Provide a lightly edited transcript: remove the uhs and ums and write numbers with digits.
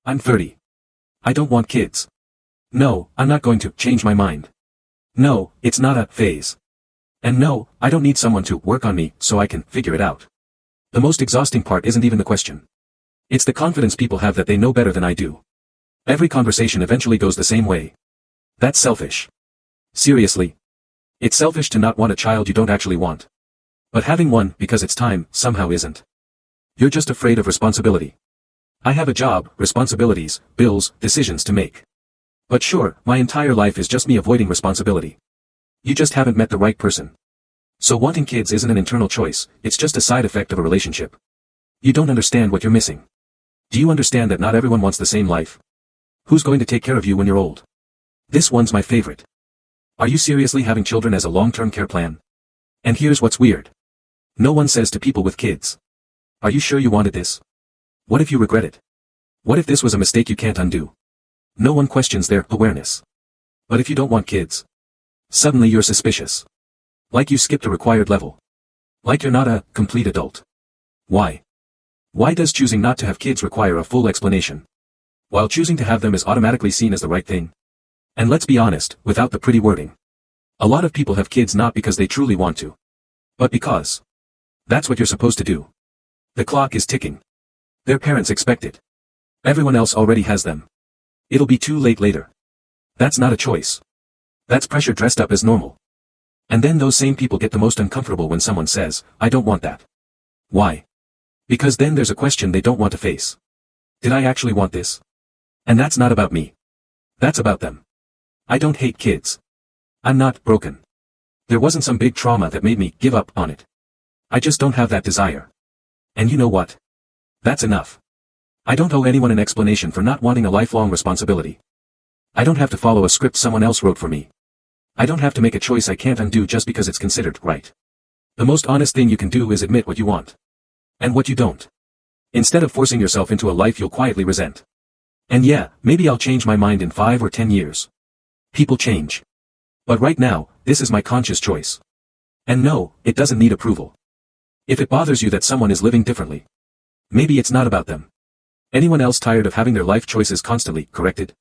I'm 30. I don't want kids. No, I'm not going to change my mind. No, it's not a phase. And no, I don't need someone to work on me so I can figure it out. The most exhausting part isn't even the question. It's the confidence people have that they know better than I do. Every conversation eventually goes the same way. That's selfish. Seriously. It's selfish to not want a child you don't actually want. But having one because it's time somehow isn't. You're just afraid of responsibility. I have a job, responsibilities, bills, decisions to make. But sure, my entire life is just me avoiding responsibility. You just haven't met the right person. So wanting kids isn't an internal choice, it's just a side effect of a relationship. You don't understand what you're missing. Do you understand that not everyone wants the same life? Who's going to take care of you when you're old? This one's my favorite. Are you seriously having children as a long-term care plan? And here's what's weird. No one says to people with kids, are you sure you wanted this? What if you regret it? What if this was a mistake you can't undo? No one questions their awareness. But if you don't want kids, suddenly you're suspicious. Like you skipped a required level. Like you're not a complete adult. Why? Why does choosing not to have kids require a full explanation? While choosing to have them is automatically seen as the right thing. And let's be honest, without the pretty wording. A lot of people have kids not because they truly want to, but because that's what you're supposed to do. The clock is ticking. Their parents expect it. Everyone else already has them. It'll be too late later. That's not a choice. That's pressure dressed up as normal. And then those same people get the most uncomfortable when someone says, I don't want that. Why? Because then there's a question they don't want to face. Did I actually want this? And that's not about me. That's about them. I don't hate kids. I'm not broken. There wasn't some big trauma that made me give up on it. I just don't have that desire. And you know what? That's enough. I don't owe anyone an explanation for not wanting a lifelong responsibility. I don't have to follow a script someone else wrote for me. I don't have to make a choice I can't undo just because it's considered right. The most honest thing you can do is admit what you want. And what you don't. Instead of forcing yourself into a life you'll quietly resent. And yeah, maybe I'll change my mind in 5 or 10 years. People change. But right now, this is my conscious choice. And no, it doesn't need approval. If it bothers you that someone is living differently, maybe it's not about them. Anyone else tired of having their life choices constantly corrected?